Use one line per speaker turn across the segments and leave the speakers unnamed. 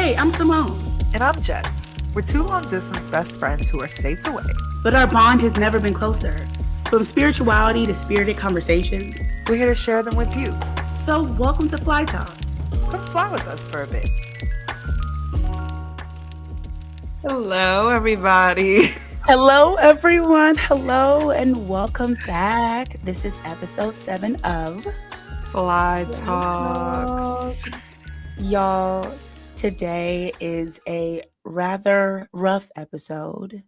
Hey, I'm Simone.
And I'm Jess. We're two long-distance best friends who are states away.
But our bond has never been closer. From spirituality to spirited conversations,
We're here to share them with you.
So welcome to Fly Talks.
Come fly with us for a bit. Hello, everybody.
Hello, everyone. Hello, and welcome back. This is episode 7 of
Fly Talks.
Y'all, today is a rather rough episode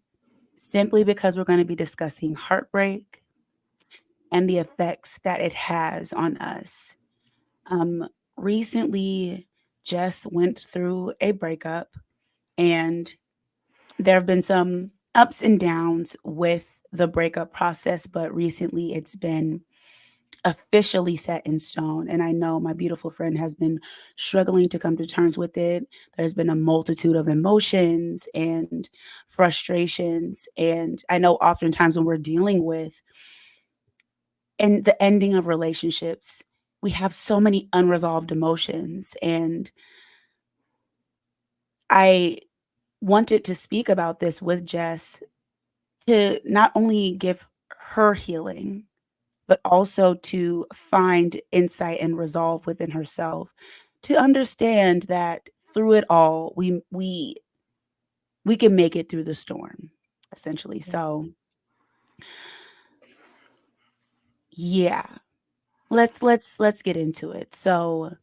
simply because we're going to be discussing heartbreak and the effects that it has on us. Recently, Jess went through a breakup, and there have been some ups and downs with the breakup process, but recently it's been officially set in stone. And I know my beautiful friend has been struggling to come to terms with it. There's been a multitude of emotions and frustrations. And I know oftentimes when we're dealing with and the ending of relationships, we have so many unresolved emotions. And I wanted to speak about this with Jess to not only give her healing, but also to find insight and resolve within herself, to understand that through it all, we can make it through the storm, essentially. So, yeah, let's get into it. So,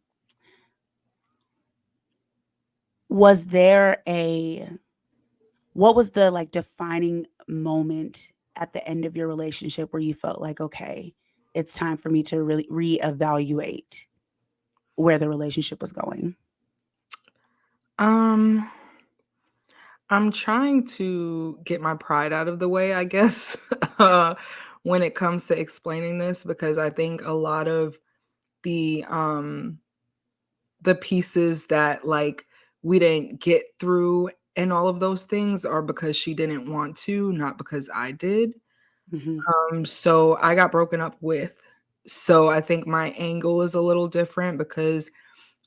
was there a what was the like defining moment at the end of your relationship where you felt like, okay, it's time for me to really reevaluate where the relationship was going?
I'm trying to get my pride out of the way, I guess, when it comes to explaining this, because I think a lot of the um the pieces that like we didn't get through and all of those things are because she didn't want to, not because I did.
Mhm.
So I got broken up with. So I think my angle is a little different because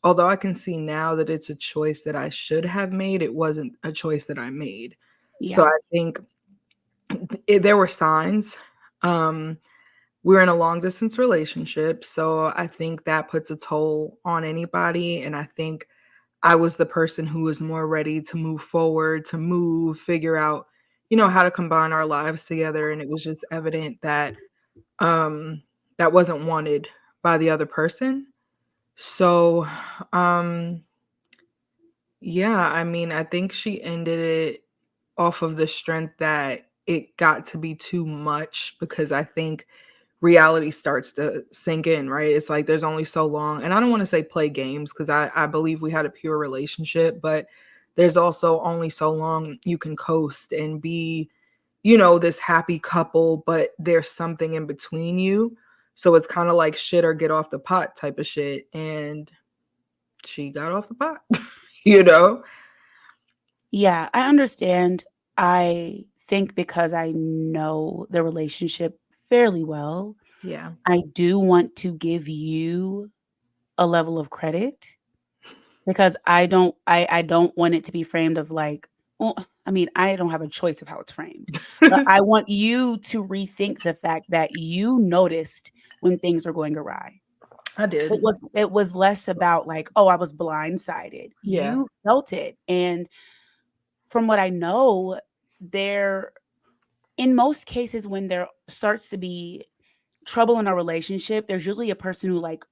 although I can see now that it's a choice that I should have made, it wasn't a choice that I made. So
Yeah.
I think there were signs. Um, we were in a long distance relationship. So I think that puts a toll on anybody. And I think I was the person who was more ready to move forward, to move, figure out, how to combine our lives together. And it was just evident that um that wasn't wanted by the other person. So um yeah, I mean, I think she ended it off of the strength that it got to be too much because I think reality starts to sink in, right? It's like there's only so long. And I don't want to say play games because I believe we had a pure relationship, but there's also only so long you can coast and be, this happy couple, but there's something in between you. So it's kind of like shit or get off the pot type of shit. And she got off the pot, you know?
Yeah, I understand. I think because I know the relationship fairly well,
Yeah.
I do want to give you a level of credit because I don't want it to be framed of like, well, I mean, I don't have a choice of how it's framed. But I want you to rethink the fact that you noticed when things were going awry.
I did.
It was less about like, oh, I was blindsided.
Yeah.
You felt it. And from what I know, there in most cases when there starts to be trouble in a relationship, there's usually a person who like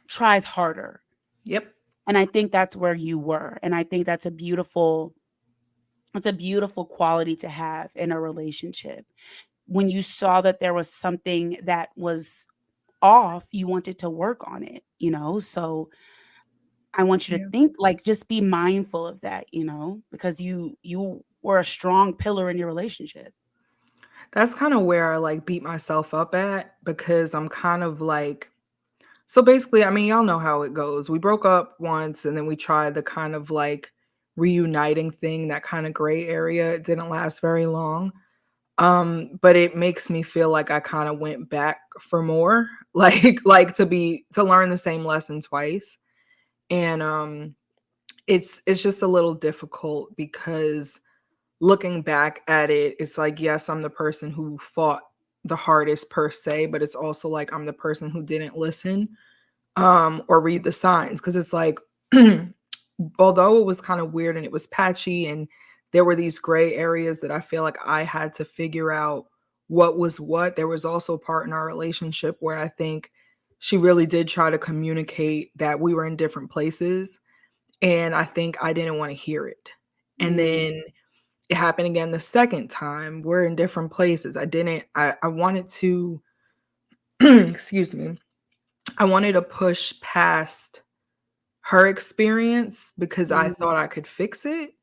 tries harder.
Yep.
And I think that's where you were. And I think it's a beautiful quality to have in a relationship. When you saw that there was something that was off, you wanted to work on it. So I want you to
Yeah.
think like just be mindful of that, because you were a strong pillar in your relationship.
That's kind of where I like beat myself up at because I'm kind of like, so basically, I mean, y'all know how it goes. We broke up once and then we tried the kind of like reuniting thing, that kind of gray area. It didn't last very long. But it makes me feel like I kind of went back for more, like to learn the same lesson twice. And it's just a little difficult because looking back at it, it's like, yes, I'm the person who fought the hardest per se, but it's also like I'm the person who didn't listen or read the signs. Cause it's like, although it was kind of weird and it was patchy and there were these gray areas that I feel like I had to figure out what was what, there was also a part in our relationship where I think she really did try to communicate that we were in different places. And I think I didn't want to hear it. And
Mm,
then it happened again the second time. We're in different places. I wanted to, excuse me, I wanted to push past her experience because I
mm,
thought I could fix it,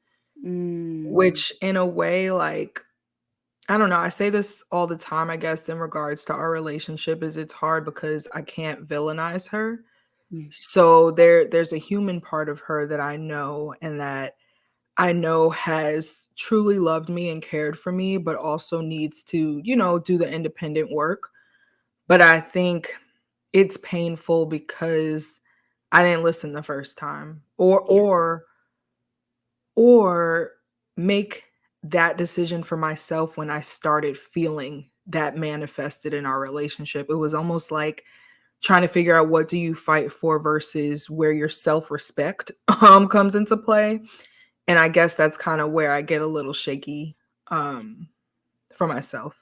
mm,
which in a way, like, I don't know, I say this all the time, I guess, in regards to our relationship is it's hard because I can't villainize her.
mm.
So there's a human part of her that I know and that I know has truly loved me and cared for me, but also needs to, do the independent work. But I think it's painful because I didn't listen the first time
Yeah.
or make that decision for myself when I started feeling that manifested in our relationship. It was almost like trying to figure out what do you fight for versus where your self-respect comes into play. And I guess that's kind of where I get a little shaky um for myself.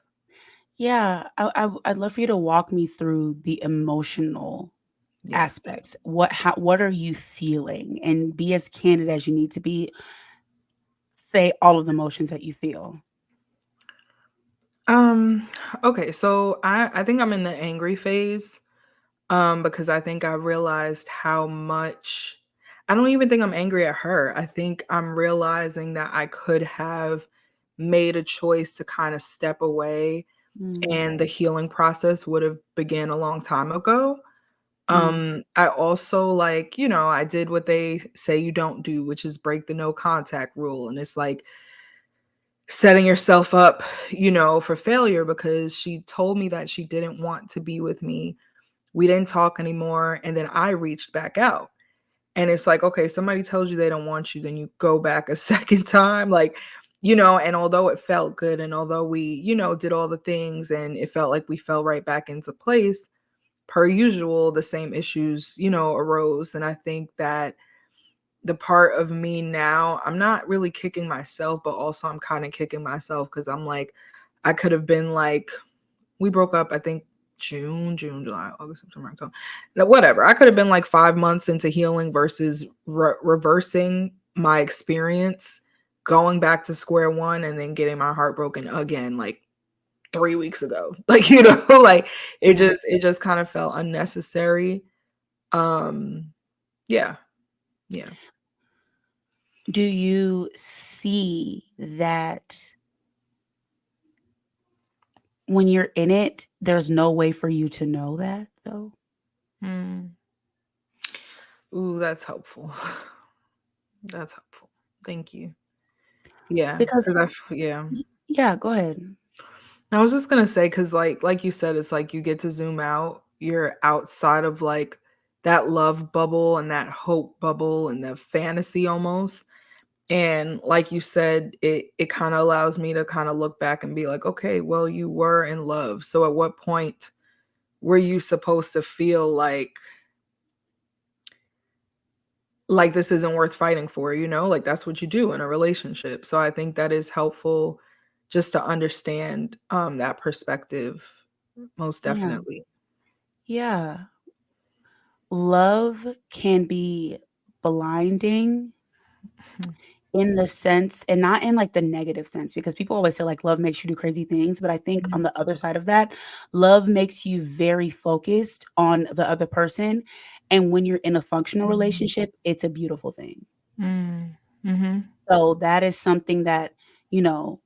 Yeah, I'd love for you to walk me through the emotional
Yeah.
aspects. What are you feeling? And be as candid as you need to be. Say all of the emotions that you feel.
Um okay, so I think I'm in the angry phase because I think I realized how much I don't even think I'm angry at her. I think I'm realizing that I could have made a choice to kind of step away
Mm,
and the healing process would have began a long time ago.
mm,
I also like, I did what they say you don't do, which is break the no contact rule. And it's like setting yourself up, for failure because she told me that she didn't want to be with me. We didn't talk anymore. And then I reached back out. And it's like, okay, somebody tells you they don't want you, then you go back a second time. Like, and although it felt good and although we, did all the things and it felt like we fell right back into place, per usual, the same issues, arose. And I think that the part of me now, I'm not really kicking myself, but also I'm kind of kicking myself because I'm like, I could have been like, we broke up, I think June, July, August, September, October. Now, whatever. I could have been like 5 months into healing versus reversing my experience, going back to square one, and then getting my heart broken again, like 3 weeks ago. Like, like
yeah.
it just kind of felt unnecessary. Um, yeah, yeah.
Do you see that when you're in it, there's no way for you to know that though?
Mm. Ooh, that's helpful. That's helpful. Thank you. Yeah,
Because
because yeah.
yeah, go ahead.
I was just gonna say, cause like you said, it's like you get to zoom out. You're outside of like that love bubble and that hope bubble and the fantasy almost. And like you said, it kind of allows me to kind of look back and be like, okay, well, you were in love. So at what point were you supposed to feel like this isn't worth fighting for, Like that's what you do in a relationship. So I think that is helpful just to understand that perspective most
Yeah.
definitely.
Yeah. Love can be blinding
Mhm.
in the sense and not in like the negative sense because people always say like love makes you do crazy things, but I think on
Mhm.
the other side of that, love makes you very focused on the other person, and when you're in a functional
Mhm.
relationship, it's a beautiful thing.
Mm. Mhm.
So that is something that, you know,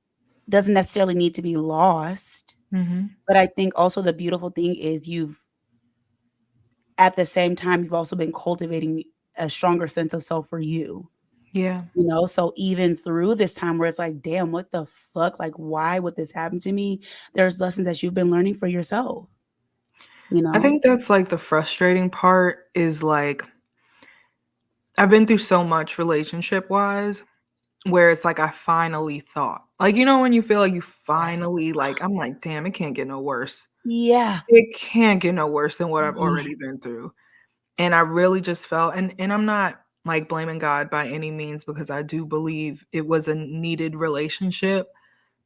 doesn't necessarily need to be lost,
Mhm.
but I think also the beautiful thing is you've at the same time you've also been cultivating a stronger sense of self for you.
Yeah.
You know, so even through this time where it's like, "Damn, what the fuck? Like, why would this happen to me?" There's lessons that you've been learning for yourself, you
I
know?
think that's like the frustrating part is like I've been through so much relationship wise where it's like I finally thought. Like, you know, when you feel like you
Yes.
finally like, I'm like, damn, it can't get no worse.
Yeah.
It can't get no worse than what I've
Yeah.
already been through. And I really just felt, and I'm not like blaming God by any means because I do believe it was a needed relationship.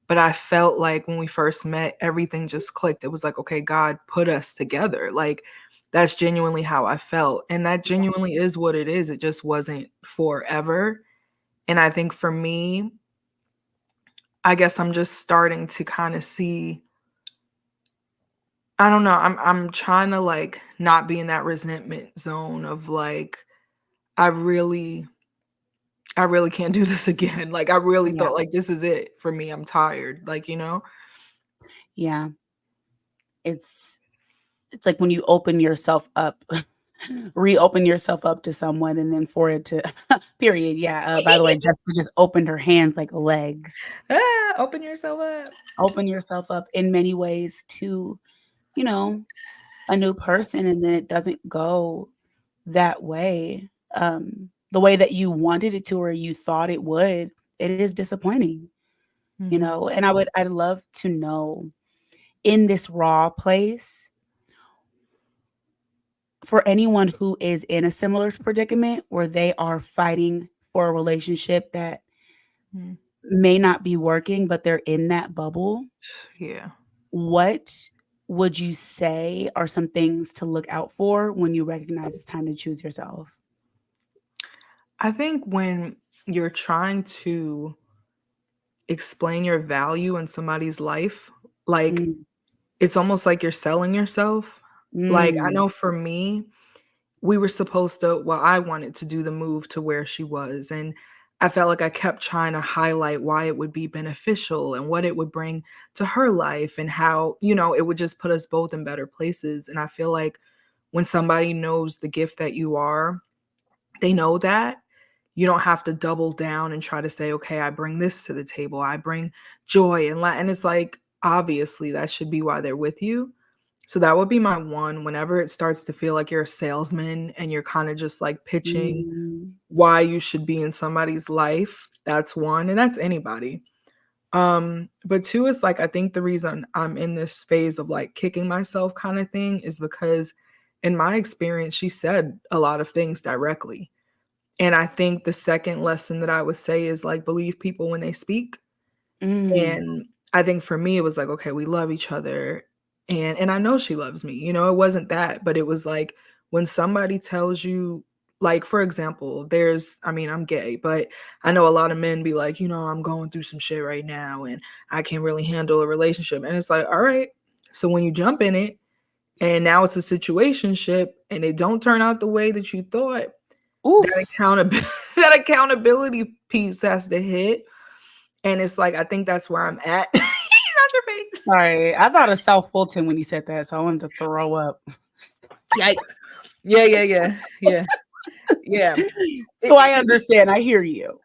But I felt like when we first met, everything just clicked. It was like, okay, God put us together. Like that's genuinely how I felt. And that genuinely is what it is. It just wasn't forever. And I think for me, I guess I'm just starting to kind of see, I don't know, I'm trying to like not be in that resentment zone of like I really I really can't do this again. Like I really
Yeah.
thought like this is it for me. I'm tired. Like, you know?
Yeah. It's it's like when you open yourself up, reopen yourself up to someone and then for it to period. Yeah. By the way, Jessica just opened her hands like legs.
Ah, open yourself up.
Open yourself up in many ways to, you know, a new person and then it doesn't go that way. The way that you wanted it to or you thought it would, it is disappointing, you
Mhm.
know. And I'd love to know in this raw place for anyone who is in a similar predicament where they are fighting for a relationship that
Mm.
may not be working, but they're in that bubble,
Yeah.
what would you say are some things to look out for when you recognize it's time to choose yourself?
I think when you're trying to explain your value in somebody's life, like
Mm,
it's almost like you're selling yourself. Like I
mm,
know for me, we were supposed to, well, I wanted to do the move to where she was, and I felt like I kept trying to highlight why it would be beneficial and what it would bring to her life and how, you know, it would just put us both in better places. And I feel like when somebody knows the gift that you are, they know that. You don't have to double down and try to say, okay, I bring this to the table. I bring joy and and it's like obviously that should be why they're with you. So that would be my one. Whenever it starts to feel like you're a salesman and you're kind of just like pitching
mm,
why you should be in somebody's life, that's one, and that's anybody. But two is like I think the reason I'm in this phase of like kicking myself kind of thing is because in my experience, she said a lot of things directly. And I think the second lesson that I would say is like believe people when they speak.
mm,
And I think for me, it was like, okay, we love each other. And I know she loves me. You know, it wasn't that, but it was like when somebody tells you, like, for example, I mean, I'm gay, but I know a lot of men be like, you know, I'm going through some shit right now and I can't really handle a relationship. And it's like, all right. So when you jump in it and now it's a situationship and it don't turn out the way that you thought, that
oof.
accountability that accountability piece has to hit. And it's like, I think that's where I'm at. Not your face.
Sorry, I thought of South Fulton when he said that, so I wanted to throw up.
Yikes. Yeah, yeah, yeah, yeah, yeah.
So I understand, I hear you.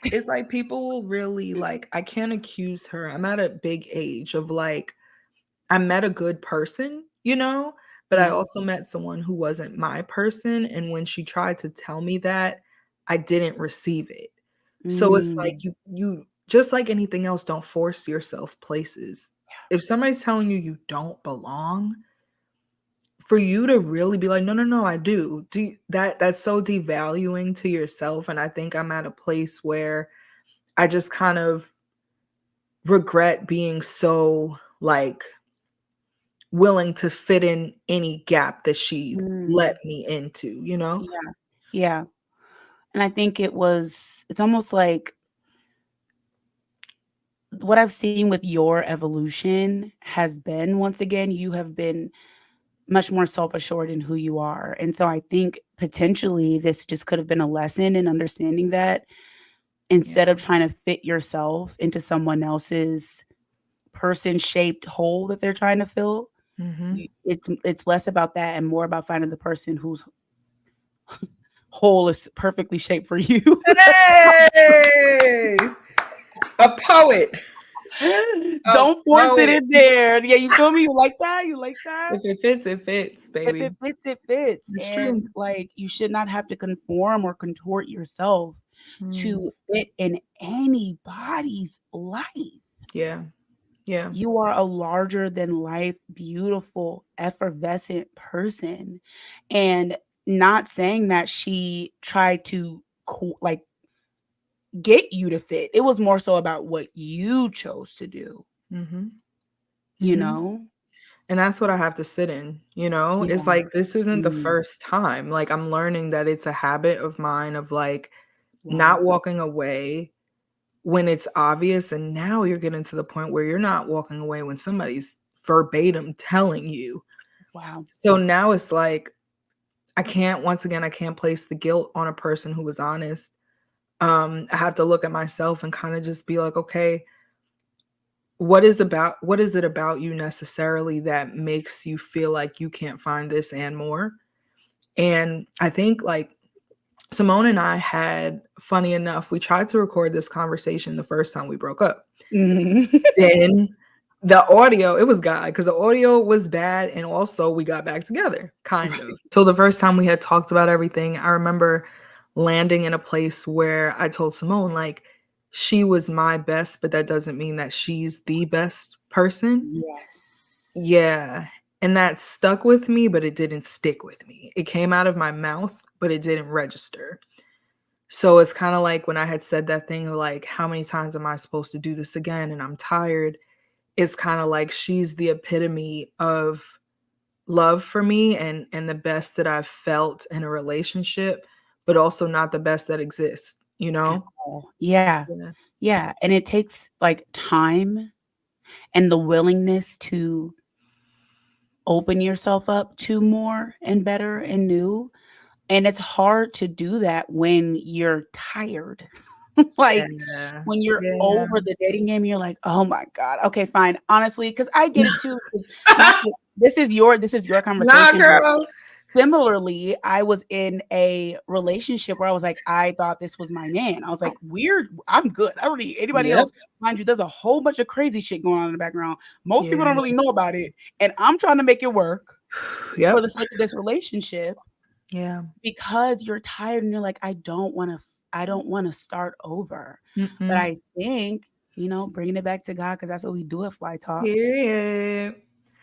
It's like people will really like, I can't accuse her. I'm at a big age of like, I met a good person, you know, but I
Yeah.
also met someone who wasn't my person. And when she tried to tell me that, I didn't receive it. So it's like
Mm,
you just like anything else, don't force yourself places. If somebody's telling you you don't belong, for you to really be like, no, no, no, I do. That's so devaluing to yourself. And I think I'm at a place where I just kind of regret being so like willing to fit in any gap that she let
mm,
me into, you know?
yeah, yeah, and I think it's almost like what I've seen with your evolution has been, once again, you have been much more self-assured in who you are, and so I think potentially this just could have been a lesson in understanding that
Yeah.
instead of trying to fit yourself into someone else's person-shaped hole that they're trying to fill,
Hmm.
it's less about that and more about finding the person whose hole is perfectly shaped for you. That's
Hey! A poet. Oh,
Don't force
throw
it
it.
in there. Yeah, you feel me? You like that? You like that?
If it fits, it fits,
If it
baby.
fits, it fits.
It's true.
And like you should not have to conform or contort yourself
Mm,
to fit in anybody's life.
yeah. Yeah.
You are a larger than life, beautiful, effervescent person. And not saying that she tried to like get you to fit. It was more so about what you chose to do,
Mm-hmm.
you
Mm-hmm.
know?
And that's what I have to sit in, you know? It's
Yeah.
like this isn't the
Mm,
first time. Like I'm learning that it's a habit of mine of like
wow.
not walking away when it's obvious. And now you're getting to the point where you're not walking away when somebody's verbatim telling you.
Wow.
So now it's like I can't, once again, I can't place the guilt on a person who was honest. I have to look at myself and kind of just be like, okay, what is it about you necessarily that makes you feel like you can't find this and more? And I think like Simone and I had, funny enough, we tried to record this conversation the first time we broke up.
Mhm.
Then the audio, it was God, because the audio was bad. And also we got back together, kind of. So the first time we had talked about everything, I remember landing in a place where I told Simone, like, she was my best, but that doesn't mean that she's the best person.
Yes.
Yeah. And that stuck with me, but it didn't stick with me. It came out of my mouth, but it didn't register. So it's kind of like when I had said that thing of like, how many times am I supposed to do this again? And I'm tired. It's kind of like she's the epitome of love for me and the best that I've felt in a relationship, but also not the best that exists, you
At
know?
all. Yeah.
Yeah.
Yeah. And it takes like time and the willingness to open yourself up to more and better and new. And it's hard to do that when you're tired. Like,
Yeah.
when you're
Yeah.
over the dating game, you're like, "Oh my god, okay, fine." Honestly, because I get it too, 'cause not to this is your
Nah,
conversation, but
girl.
similarly, I was in a relationship where I was like, I thought this was my man. I was like, "Weird, I'm good. I don't need anybody
Yep.
else." Mind you, there's a whole bunch of crazy shit going on in the background. Most people don't
Yeah.
really know about it, and I'm trying to make it work for
Yep.
the sake of this relationship
Yeah.
because you're tired and you're like, I don't wanna start over." But
Mm-mm.
I think, bringing it back to God, because that's what we do at Fly Talks.
Period.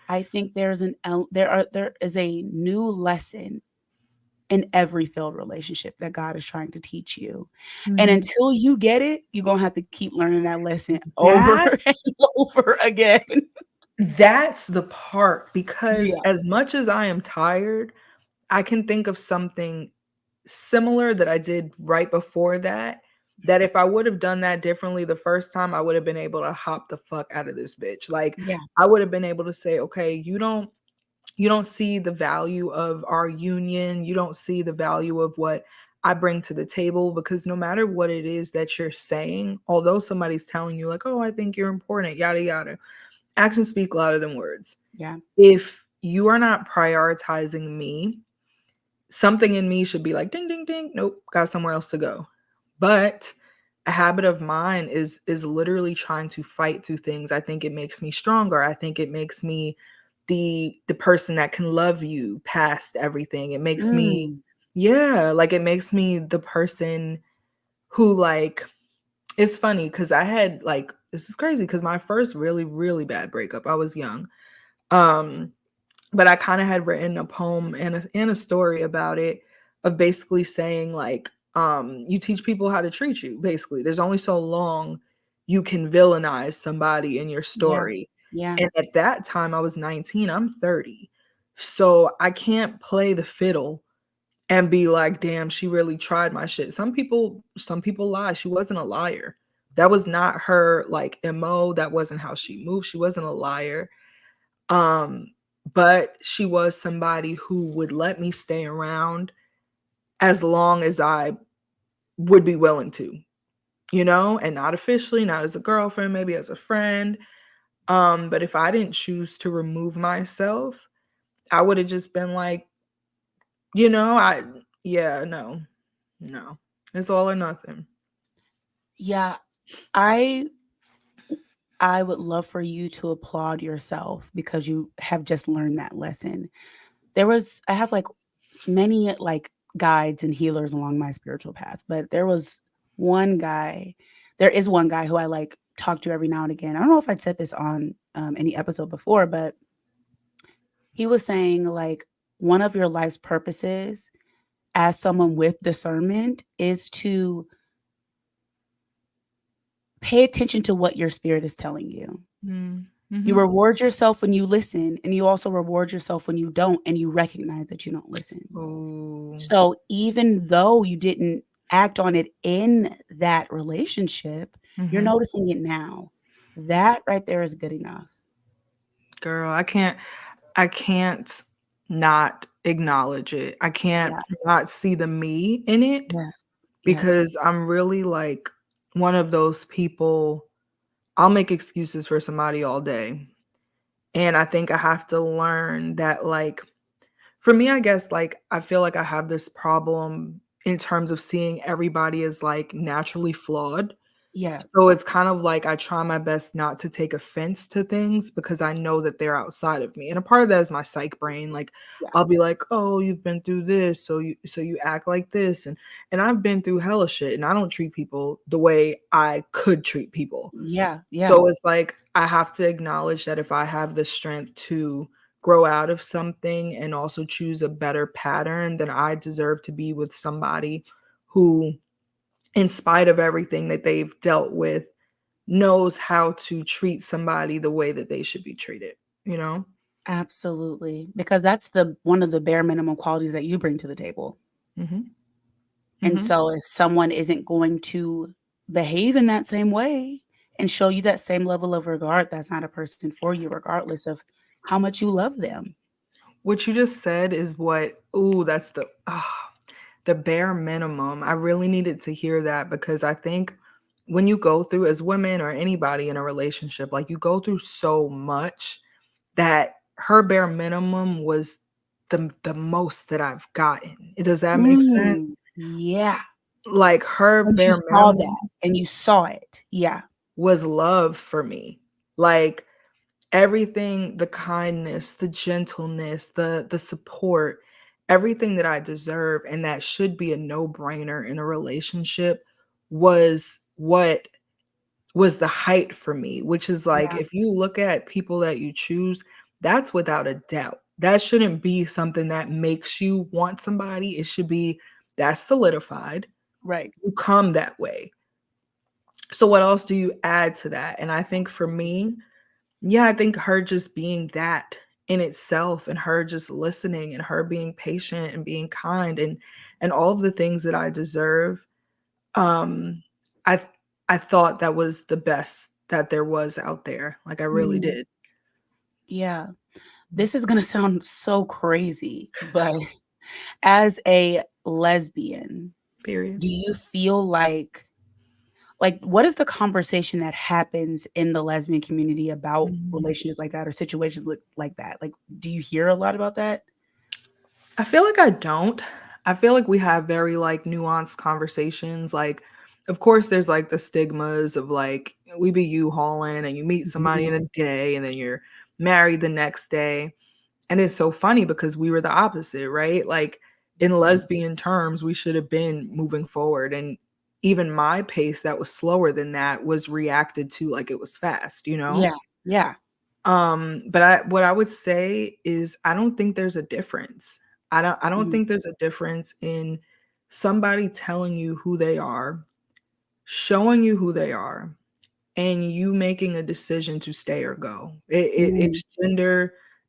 I think there is a new lesson in every failed relationship that God is trying to teach you. And
Mhm.
until you get it, you're gonna have to keep learning that lesson over
That
and over again.
that's the part, because
Yeah,
as much as I am tired, I can think of something similar that I did right before that, that if I would have done that differently the first time, I would have been able to hop the fuck out of this bitch. Like,
yeah,
I would have been able to say, "Okay, you don't see the value of our union. You don't see the value of what I bring to the table, because no matter what it is that you're saying, although somebody's telling you like, "Oh, I think you're important," yada yada, actions speak louder than words.
yeah,
If you are not prioritizing me, something in me should be like ding ding ding, nope, got somewhere else to go. But a habit of mine is literally trying to fight through things. I think it makes me stronger. I think it makes me the person that can love you past everything. It makes me,
mm,
yeah, like it makes me the person who, like, it's funny because I had like, this is crazy because my first really really bad breakup, I was young. um but I kind of had written a poem and a story about it, of basically saying like, you teach people how to treat you. Basically, there's only so long you can villainize somebody in your
yeah,
story.
yeah,
And at that time I was 19, I'm 30. So I can't play the fiddle and be like, damn, she really tried my shit. Some people lie. She wasn't a liar. That was not her like MO. That wasn't how she moved. She wasn't a liar. um, but she was somebody who would let me stay around as long as I would be willing to, and not officially, not as a girlfriend, maybe as a friend. But if I didn't choose to remove myself, I would have just been like, I yeah, no, no. It's all or nothing.
yeah. I I would love for you to applaud yourself because you have just learned that lesson. I have like many like guides and healers along my spiritual path, but one guy, there is one guy who I like talk to every now and again. I don't know if I'd said this on any episode before, but he was saying like one of your life's purposes as someone with discernment is to pay attention to what your spirit is telling you.
Mm.
You
Mhm.
reward yourself when you listen, and you also reward yourself when you don't, and you recognize that you don't listen.
Ooh.
So even though you didn't act on it in that relationship, you're
Mhm.
noticing it now. That right there is good enough.
Girl, I can't not acknowledge it. I can't
Yeah.
not see the me in it
Yes. Yes.
because I'm really like one of those people. I'll make excuses for somebody all day. And I think I have to learn that, like, for me, I guess, like, I feel like I have this problem in terms of seeing everybody as like naturally flawed.
Yeah.
So it's kind of like I try my best not to take offense to things because I know that they're outside of me. And a part of that is my psych brain. Like
Yeah.
I'll be like, "Oh, you've been through this, so you act like this." And I've been through hella shit and I don't treat people the way I could treat people.
Yeah. Yeah.
So it's like I have to acknowledge that if I have the strength to grow out of something and also choose a better pattern, then I deserve to be with somebody who, in spite of everything that they've dealt with, knows how to treat somebody the way that they should be treated, you know?
Absolutely. Because that's the one of the bare minimum qualities that you bring to the table.
Mhm.
And
Mhm.
so if someone isn't going to behave in that same way and show you that same level of regard, that's not a person for you, regardless of how much you love them.
What you just said is what, ooh, that's the bare minimum. I really needed to hear that because I think when you go through, as women or anybody in a relationship, like you go through so much that her bare minimum was the most that I've gotten. Does that make sense?
Yeah.
Like her
And you
bare
saw that,
minimum
and you saw it. Yeah.
was love for me. Like everything, the kindness, the gentleness, the support, everything that I deserve and that should be a no-brainer in a relationship was what was the height for me, which is like
Yeah.
if you look at people that you choose, that's without a doubt. That shouldn't be something that makes you want somebody. It should be that's solidified.
Right.
You come that way. So what else do you add to that? And I think for me, yeah, I think her just being that in itself and her just listening and her being patient and being kind and all of the things that I deserve, um, I th I thought that was the best that there was out there. Like, I really
Mm,
did.
yeah. This is gonna sound so crazy, but as a lesbian,
Period.
do you feel like, what is the conversation that happens in the lesbian community about
Mm.
relationships like that or situations like that? Like, do you hear a lot about that?
I feel like I don't. I feel like we have very, like, nuanced conversations, like, of course, there's, like, the stigmas of, like, we be U-hauling and you meet somebody
Mhm.
in a day and then you're married the next day. And it's so funny because we were the opposite, right? Like in lesbian terms, we should have been moving forward. And even my pace that was slower than that was reacted to like it was fast, you know?
Yeah, yeah.
But what I would say is I don't think there's a difference. I don't
Mhm.
think there's a difference in somebody telling you who they are, showing you who they are, and you making a decision to stay or go.
Mm,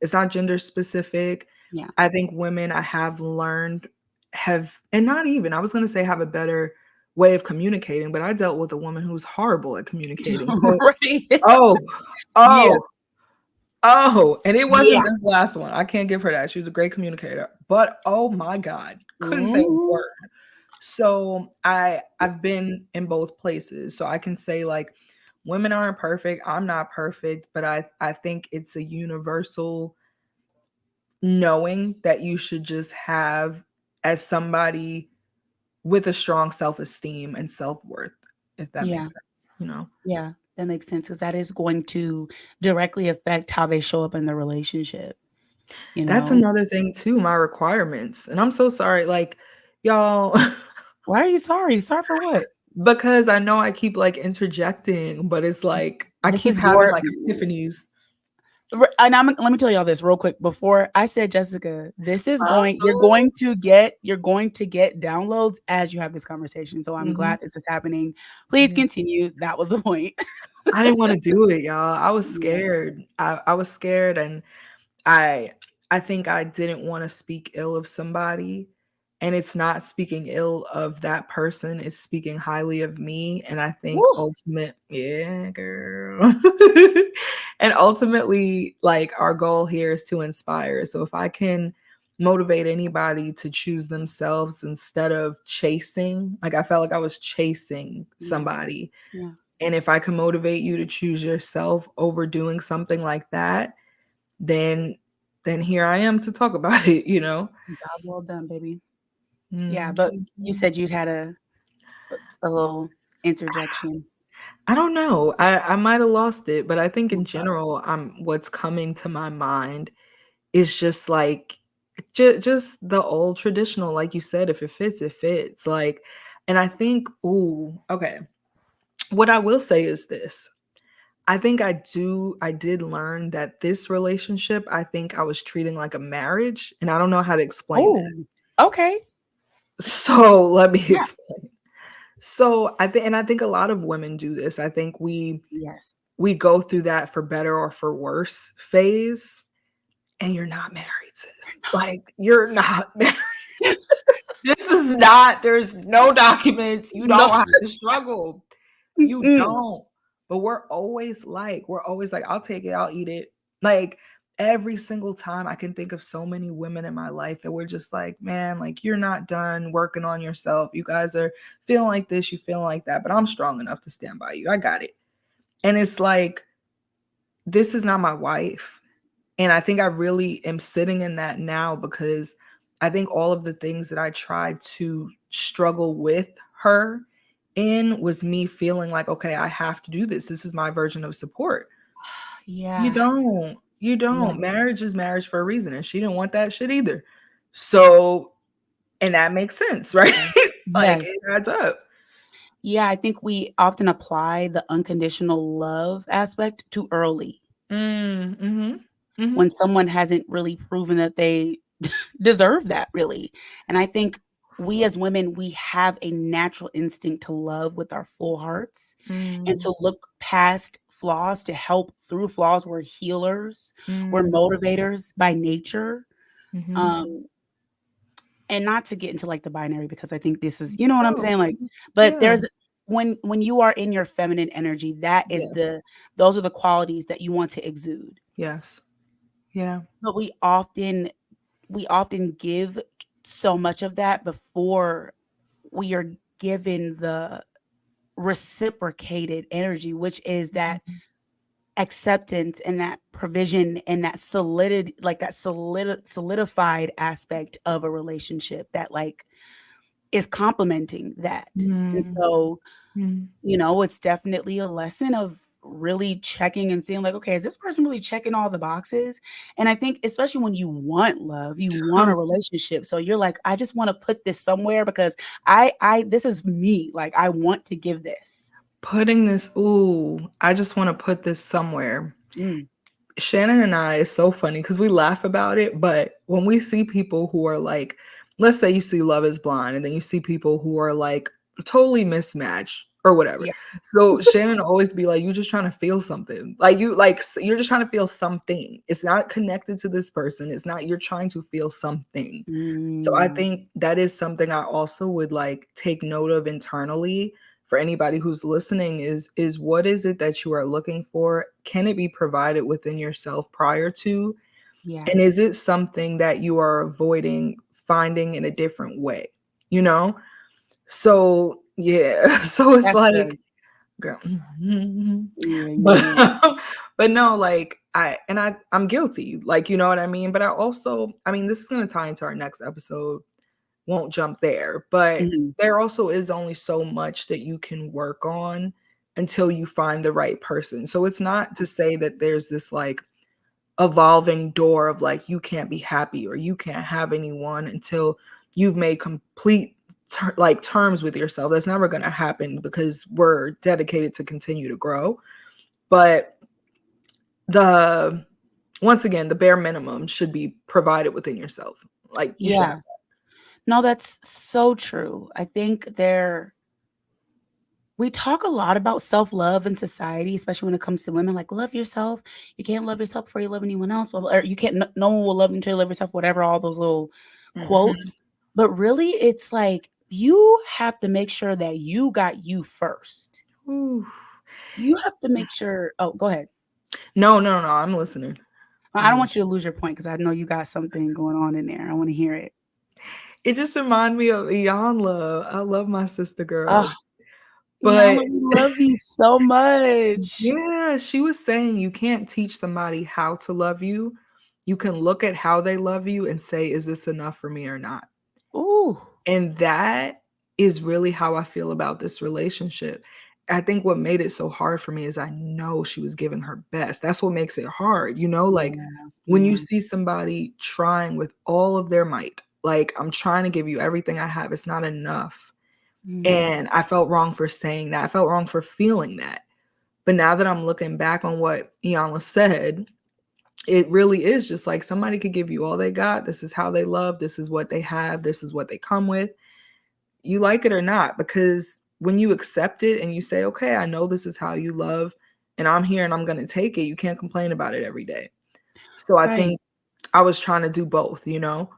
It's not gender specific.
yeah.
I think women I have learned have and not even, I was gonna say have a better way of communicating, but I dealt with a woman who was horrible at communicating. So
Right.
oh,
Yeah,
oh, oh, and it wasn't
yeah.
this last one. I can't give her that. She was a great communicator. But oh my God, couldn't say a
Mhm.
word. So I've been in both places. So I can say like women aren't perfect. I'm not perfect, but I think it's a universal knowing that you should just have as somebody with a strong self-esteem and self-worth, if that
Yeah,
makes sense, you know?
yeah. That makes sense because that is going to directly affect how they show up in the relationship, you
That's
know?
another thing too, my requirements. And I'm so sorry, like, y'all,
Why are you sorry? Sorry for what?
because I know I keep like interjecting, but it's like I
This
keep
is
having
your
like epiphanies.
and let me tell y'all this real quick before I said, Jessica, this is going
Oh.
you're going to get downloads as you have this conversation. So I'm
Mhm.
glad this is happening. Please
Yeah.
continue. That was the point.
I didn't wanna do it, y'all. I was
Yeah.
scared. I was scared, and I I think I didn't wanna speak ill of somebody, and it's not speaking ill of that person, it's speaking highly of me, and I think
Woo.
ultimate yeah, girl. And ultimately, like, our goal here is to inspire, so if I can motivate anybody to choose themselves instead of chasing, like, I felt like I was chasing
Yeah.
somebody,
Yeah.
and if I can motivate you to choose yourself over doing something like that, then here I am to talk about it, you know?
Job well done, baby. Yeah,
Mm,
but
thank
you
you.
said you'd had a little interjection.
I don't know. I might have lost it, but I think in
I'm sorry.
general, what's coming to my mind is just like just the old traditional, like you said, if it fits, it fits. Like, and I think, ooh, okay. What I will say is this. I did learn that this relationship, I think I was treating like a marriage, and I don't know how to explain that.
Oh, okay.
So let me
Yeah.
explain. So I think a lot of women do this. I think
Yes.
we go through that for better or for worse phase, and you're not married, sis. Like, you're not married. This is not, there's no documents. You
No.
don't have to struggle. You
Mm-mm.
don't. But we're always like, I'll take it, I'll eat it. Like, every single time I can think of so many women in my life that we're just like, man, like, you're not done working on yourself. You guys are feeling like this, you feeling like that, but I'm strong enough to stand by you. I got it. And it's like, this is not my wife. And I think I really am sitting in that now because I think all of the things that I tried to struggle with her in was me feeling like, okay, I have to do this. This is my version of support. You
Yeah.
don't. You
Yeah.
don't. Marriage is marriage for a reason. And she didn't want that shit either. So, and that makes sense, right?
Yes.
Like,
Yes.
it adds up.
Yeah, I think we often apply the unconditional love aspect too early
Mm, hmm.
when someone hasn't really proven that they deserve that really. And I think we as women, we have a natural instinct to love with our full hearts and
Mm,
to look past flaws to help through flaws. We're healers, we're
mm,
motivators by nature.
hmm.
Um, and not to get into like the binary because I think this is, you know what I'm
Oh,
saying? Like, but
yeah.
there's when you are in your feminine energy, that is
Yeah.
those are the qualities that you want to exude.
Yes. Yeah.
But we often give so much of that before we are given the reciprocated energy, which is that
Mhm.
acceptance and that provision and that solidified aspect of a relationship that like is complementing that. And
Mm,
so,
mm.
it's definitely a lesson of really checking and seeing like, okay, is this person really checking all the boxes? And I think especially when you want love, you want a relationship. So you're like, I just want to put this somewhere because I this is me. Like I want to give this.
Putting this, ooh, I just want to put this somewhere.
Mm,
Shannon and I is so funny because we laugh about it, but when we see people who are like, let's say you see Love is Blind, and then you see people who are like totally mismatched or whatever.
yeah.
So Shannon always be like, "You just trying to feel something, like you're just trying to feel something. It's not connected to this person. It's not you're trying to feel something." So I
Mm,
think that is something I also would like take note of internally for anybody who's listening is what is it that you are looking for? Can it be provided within yourself prior to?
yeah.
And is it something that you are avoiding finding in a different way? You know? So yeah. So it's
That's
like,
good.
girl.
Yeah,
But
yeah,
but no, like I'm guilty. Like, you know what I mean? But I also, I mean, this is gonna tie into our next episode, won't jump there, but
yeah.
there also is only so much that you can work on until you find the right person. So it's not to say that there's this like evolving door of like you can't be happy or you can't have anyone until you've made complete like terms with yourself. That's never going to happen because we're dedicated to continue to grow. But the once again, the bare minimum should be provided within yourself. Like you should have.
Yeah. No, that's so true. I think we talk a lot about self-love in society, especially when it comes to women, like love yourself. You can't love yourself before you love anyone else. Or you can't, no one will love you until you love yourself, whatever, all those little
Mhm.
quotes. But really, it's like you have to make sure that you got you first.
Ooh.
You have to make sure. Oh, go ahead.
No, no, no. I'm listening.
I
I'm
don't
listening.
want you to lose your point because I know you got something going on in there. I want to hear it.
It just reminded me of Iyanla. I love my sister
Oh,
girl.
Yana,
But
we love you so much.
yeah, she was saying you can't teach somebody how to love you. You can look at how they love you and say, is this enough for me or not?
Ooh,
And that is really how I feel about this relationship. I think what made it so hard for me is I know she was giving her best. That's what makes it hard.
yeah,
Like when you
yeah.
see somebody trying with all of their might, like I'm trying to give you everything I have, it's not enough.
Mm,
And I felt wrong for saying that. I felt wrong for feeling that. But now that I'm looking back on what Iyanla said, it really is just like somebody could give you all they got. This is how they love. This is what they have. This is what they come with. You like it or not, because when you accept it and you say, okay, I know this is how you love and I'm here and I'm going to take it, you can't complain about it every day. So I
right.
think I was trying to do both, you know?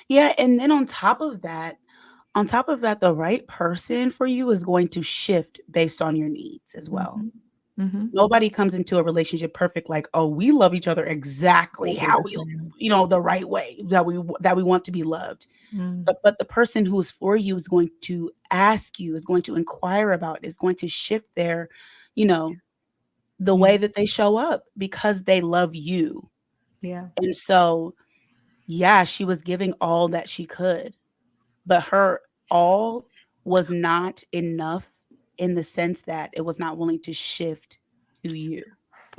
Yeah, and then on top of that, the right person for you is going to shift based on your needs as well.
Hmm. Hmm.
Nobody comes into a relationship perfect like, "Oh, we love each other exactly
Exactly
how
the
we,
same.
the right way that we want to be loved."
Mm,
But the person who is for you is going to ask you, is going to inquire about, is going to shift you know, the
yeah.
way that they show up because they love you.
Yeah.
And so, yeah, she was giving all that she could, but her all was not enough in the sense that it was not willing to shift to you.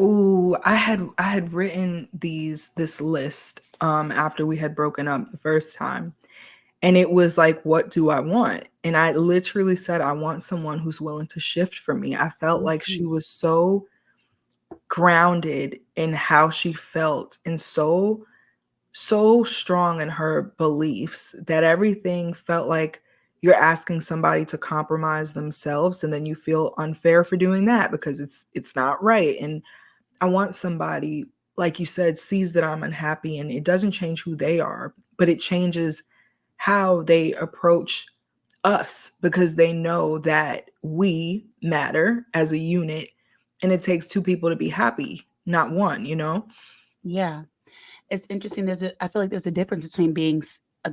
Ooh, I had written this list after we had broken up the first time. And it was like, what do I want? And I literally said, I want someone who's willing to shift for me. I felt like she
Mhm.
was so grounded in how she felt and so strong in her beliefs that everything felt like you're asking somebody to compromise themselves and then you feel unfair for doing that because it's not right. And I want somebody, like you said, sees that I'm unhappy and it doesn't change who they are, but it changes how they approach us because they know that we matter as a unit and it takes two people to be happy, not one, you know?
Yeah. It's interesting. I feel like there's a difference between being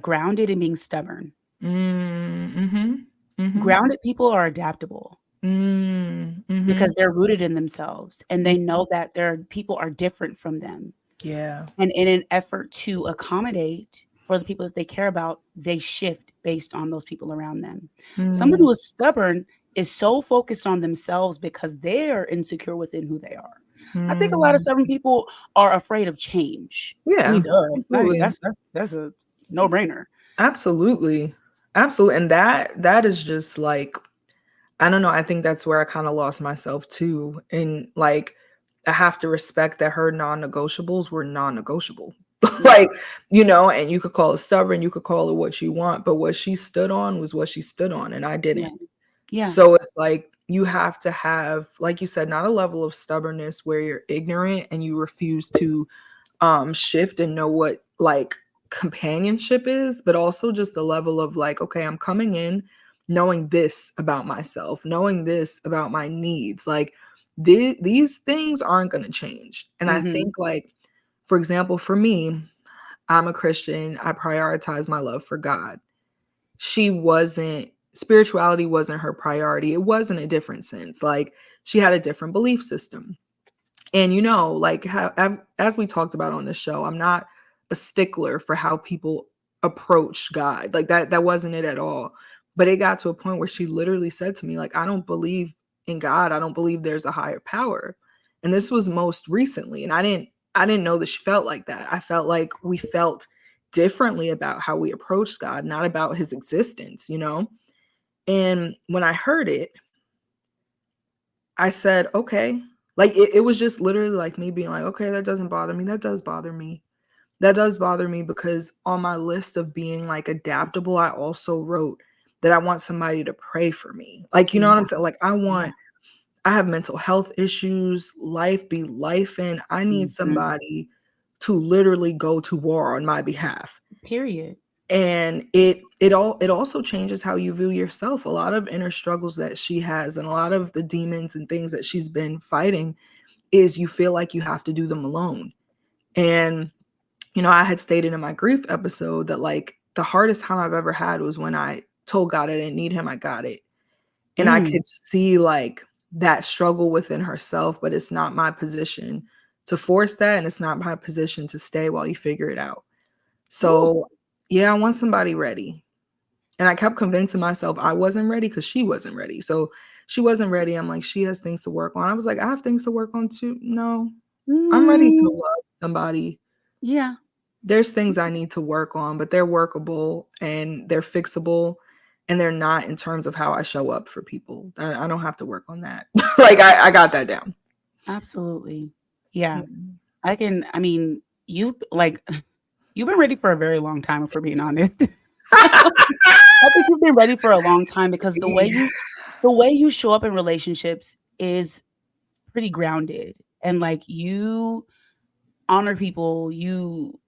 grounded and being stubborn.
Mm, mm-hmm. Mm-hmm.
Grounded people are adaptable
Mm, mm-hmm.
because they're rooted in themselves and they know that their people are different from them.
Yeah.
And in an effort to accommodate for the people that they care about, they shift based on those people around them. Someone
Mm,
who is stubborn is so focused on themselves because they're insecure within who they are. I think a lot of
mm.
stubborn people are afraid of change. I
Yeah,
mean, duh, like,
absolutely.
that's a no-brainer.
Absolutely. Absolutely. And that is just like I don't know, I think that's where I kind of lost myself too. And like I have to respect that her non-negotiables were non-negotiable.
Yeah,
Like, and you could call it stubborn, you could call it what you want, but what she stood on was what she stood on and I
yeah,
didn't.
yeah.
So it's like you have to have, like you said, not a level of stubbornness where you're ignorant and you refuse to shift and know what like companionship is, but also just a level of like, okay, I'm coming in knowing this about myself, knowing this about my needs. Like these things aren't going to change. And I
Mhm.
think like, for example, for me, I'm a Christian. I prioritize my love for God. Spirituality wasn't her priority. It was in a different sense. Like she had a different belief system. And like how as we talked about on this show, I'm not a stickler for how people approach God. Like that wasn't it at all. But it got to a point where she literally said to me, like, I don't believe in God. I don't believe there's a higher power. And this was most recently. And I didn't know that she felt like that. I felt like we felt differently about how we approached God, not about his existence, you know? And when I heard it, I said, okay. Like it was just literally like me being like, okay, that doesn't bother me. That does bother me. That does bother me because on my list of being like adaptable, I also wrote that I want somebody to pray for me. Like, you know what I'm
Yeah.
saying? Like
Yeah.
I have mental health issues, life be life, and I need
Mhm.
somebody to literally go to war on my behalf.
Period.
And it also changes how you view yourself. A lot of inner struggles that she has and a lot of the demons and things that she's been fighting is you feel like you have to do them alone. And I had stated in my grief episode that like the hardest time I've ever had was when I told God I didn't need him, I got it. And I
Mm.
could see like that struggle within herself, but it's not my position to force that, and it's not my position to stay while you figure it out.
Ooh.
So yeah, I want somebody ready. And I kept convincing myself I wasn't ready because she wasn't ready. So she wasn't ready. I'm like, she has things to work on. I was like, I have things to work on too. No, I'm ready to
Mm.
love somebody.
Yeah.
There's things I need to work on, but they're workable and they're fixable, and they're not in terms of how I show up for people. I don't have to work on that. Like I got that down.
Absolutely. Yeah.
Mm.
I mean, you've like you've been ready for a very long time, if we're being honest. I think you've been ready for a long time because
Yeah.
the way you show up in relationships is pretty grounded, and like you honor people, you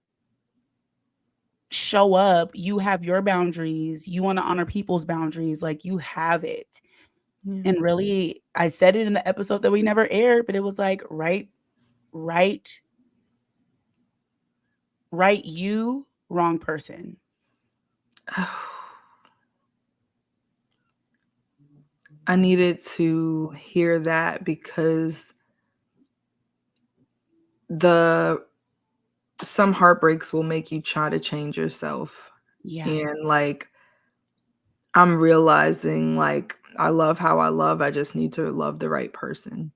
show up, you have your boundaries, you want to honor people's boundaries, like you have it.
Yeah.
And really, I said it in the episode that we never aired, but it was like right, right you, wrong person.
I needed to hear that because the some heartbreaks will make you try to change yourself.
Yeah,
And like I'm realizing like I love how I love. I just need to love the right person.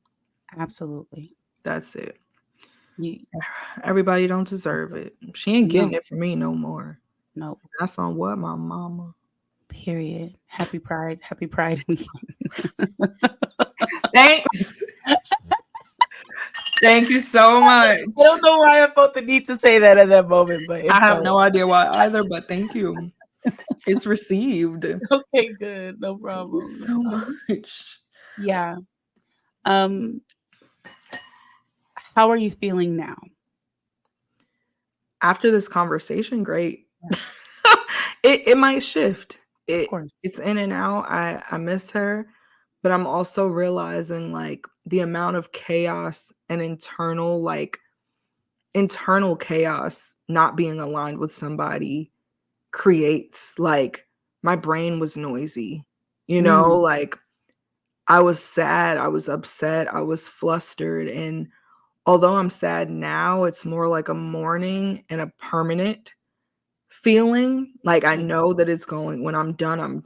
absolutely.
That's it.
You
Everybody don't deserve it. She ain't getting
no,
it from me no more.
no,
That's on what, my mama.
period. Happy Pride week.
Thanks. Thank you so much.
I don't know why I felt the need to say that at that moment, but
I
it
have
felt
no idea why either, but thank you. It's received. Thank
okay. Good, no
you
problem. No
so
problem.
much.
Yeah. Um, how are you feeling now?
After this conversation, great. It might shift.
Of
It
course.
it's in and out. I miss her, but I'm also realizing like the amount of chaos and internal chaos not being aligned with somebody creates like my brain was noisy.
Mm,
Like I was sad, I was upset, I was flustered, and although I'm sad now, it's more like a mourning and a permanent feeling. Like I
yeah,
know that it's going when I'm done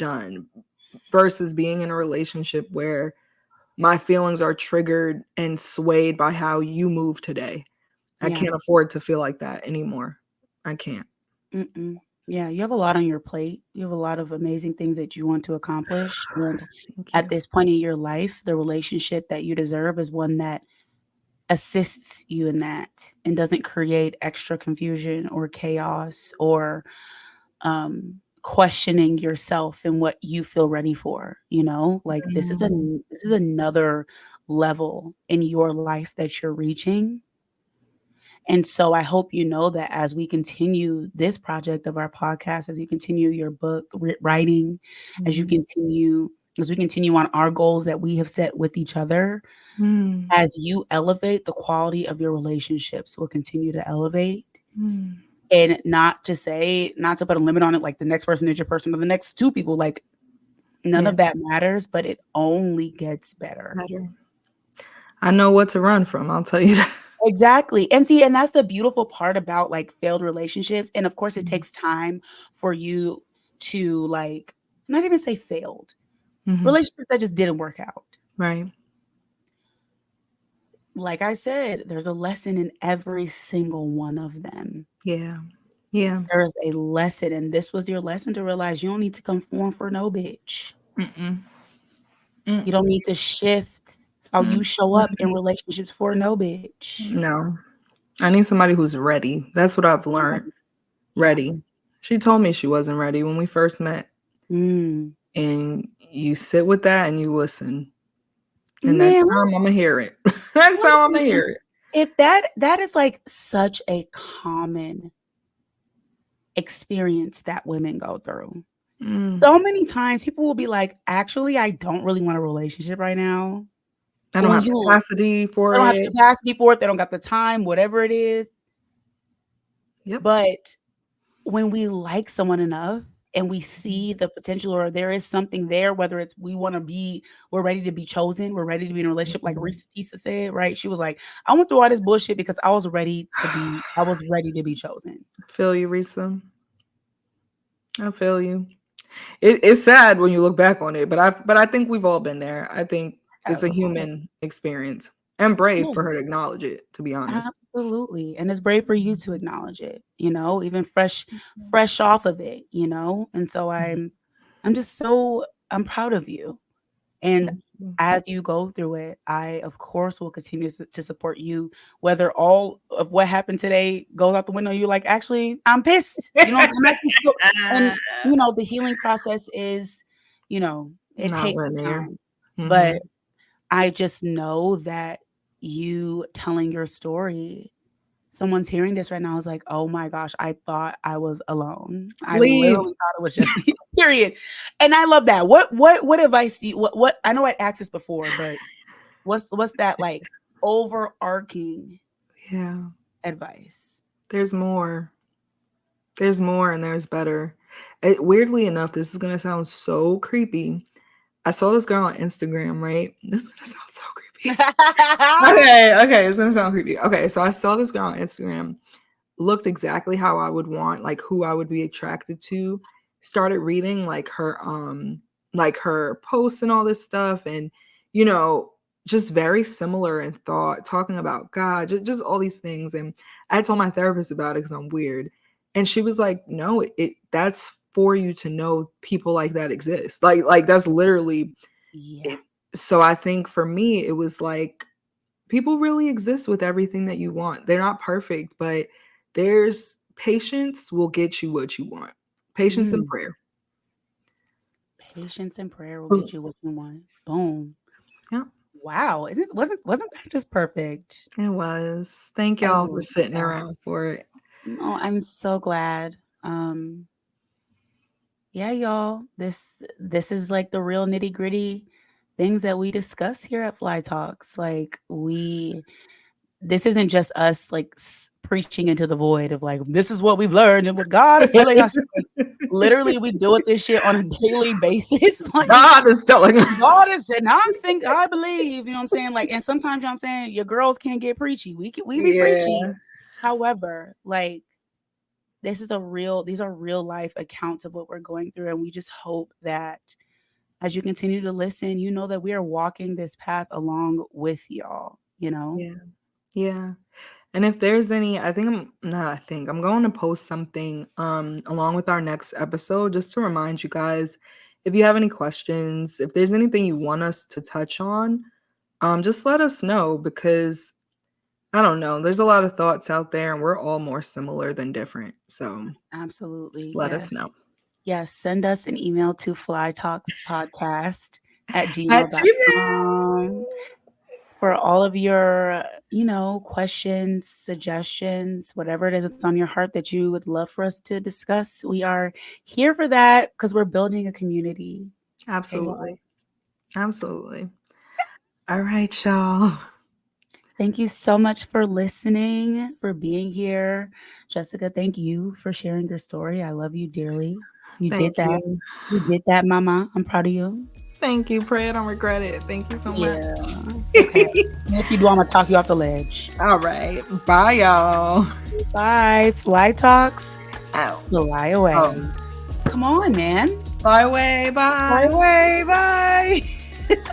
versus being in a relationship where my feelings are triggered and swayed by how you move today. I
yeah.
can't afford to feel like that anymore. I can't.
Mm-mm. Yeah, you have a lot on your plate. You have a lot of amazing things that you want to accomplish. And
Thank
at
you.
this point in your life, the relationship that you deserve is one that assists you in that and doesn't create extra confusion or chaos or questioning yourself and what you feel ready for. Like
Mm,
this is another level in your life that you're reaching. And so I hope you know that as we continue this project of our podcast, as you continue your book writing, as you
mhm,
continue, as we continue on our goals that we have set with each other,
mm,
as you elevate, the quality of your relationships will continue to elevate.
mm.
And not to put a limit on it, like the next person is your person or the next two people, like none
Yeah,
of that matters, but it only gets better.
better. I know what to run from, I'll tell you that.
Exactly. And see, and that's the beautiful part about like failed relationships. And of course, it
Mhm,
takes time for you to like not even say failed
mhm,
relationships that just didn't work out.
Right.
Like I said, there's a lesson in every single one of them.
Yeah. Yeah.
There is a lesson, and this was your lesson to realize you don't need to conform for no bitch.
Mm-mm.
You don't
Mm-mm.
need to shift how you show up in relationships for no bitch.
No. I need somebody who's ready. That's what I've
Yeah.
learned.
Yeah.
Ready. She told me she wasn't ready when we first met.
Mm.
And you sit with that and you listen. And next
Man,
time I'm gonna hear it. Next time I'm gonna
listen,
hear it.
if that is like such a common experience that women go through.
Mm.
So many times people will be like, actually, I don't really want a relationship right now.
I
But
don't
when
have
you
capacity
they
for
don't have the
it.
capacity for it, they don't got the time, whatever it is.
Yep.
But when we like someone enough and we see the potential or there is something there, whether it's we're ready to be chosen, we're ready to be in a relationship, like
Mhm.
Reese Tisa said, right? She was like, I went through all this bullshit because I was ready to be chosen.
Feel you, Risa. I feel you. It's sad when you look back on it, but I think we've all been there. I think it's
Have,
a
of course.
human experience. And brave
Yeah.
for her to acknowledge it, to be honest.
Absolutely, and it's brave for you to acknowledge it, even fresh off of it, and so I'm just so I'm proud of you, and
Thank you.
as you go through it, I, of course, will continue to support you, whether all of what happened today goes out the window, you're like, "Actually, I'm pissed," I'm actually still and, the healing process is, it
Not
takes
linear.
time, but
Mhm.
I just know that you telling your story, someone's hearing this right now is like, "Oh my gosh, I thought I was alone. I
Leave.
literally thought it was just me." Period. And I love that. What advice do you what I know I asked this before, but what's that like overarching
Yeah.
advice?
There's more. There's more and there's better. Weirdly enough, this is gonna sound so creepy. I saw this girl on Instagram, right? This is gonna sound so creepy. Okay, it's gonna sound creepy. Okay, so I saw this girl on Instagram, looked exactly how I would want, like who I would be attracted to. Started reading like her posts and all this stuff, and you know, just very similar in thought, talking about God, just all these things. And I told my therapist about it because I'm weird. And she was like, no, it that's for you to know people like that exist. Like that's literally
Yeah.
it. So I think for me, it was like people really exist with everything that you want. They're not perfect, but there's patience will get you what you want. Patience and
Mm.
prayer.
Patience and prayer will
Boom.
get you what you want. Boom.
Yeah,
Wow. Wasn't that just perfect?
it was. Thank
I
y'all for
love
sitting
that.
around for it.
No, I'm so glad. Yeah, y'all. This is like the real nitty-gritty things that we discuss here at Fly Talks. Like this isn't just us like preaching into the void of like this is what we've learned and what God is telling us. Like literally, we do it this shit on a daily basis. Like
God is telling
God
us.
has said, I believe. You know what I'm saying? Like, and sometimes you know what I'm saying your girls can't get preachy. We be preachy.
Yeah,
However, like these are real life accounts of what we're going through. And we just hope that as you continue to listen, you know that we are walking this path along with y'all.
yeah, yeah. And if there's any, I think I'm not. I think I'm going to post something along with our next episode just to remind you guys if you have any questions, if there's anything you want us to touch on, just let us know because I don't know. There's a lot of thoughts out there and we're all more similar than different. So just
Absolutely.
let us
Yes.
know.
Yes. Send us an email to flytalkspodcast at
At
gmail.com
Gmail.
for all of your, questions, suggestions, whatever it is that's on your heart that you would love for us to discuss. We are here for that because we're building a community. Okay, y'all.
Absolutely. Absolutely. All right, y'all.
Thank you so much for listening, for being here. Jessica, thank you for sharing your story. I love you dearly. You did
Thank
that.
you.
You did that, Mama. I'm proud of you.
Thank you. Pray I don't regret it. Thank you so much.
Yeah. Okay. If you do, I'm gonna talk you off the ledge.
All right. Bye, y'all.
Bye. Fly talks.
Ow.
Fly away.
Oh,
Come on, man.
fly away.
Fly
Bye.
away. Bye.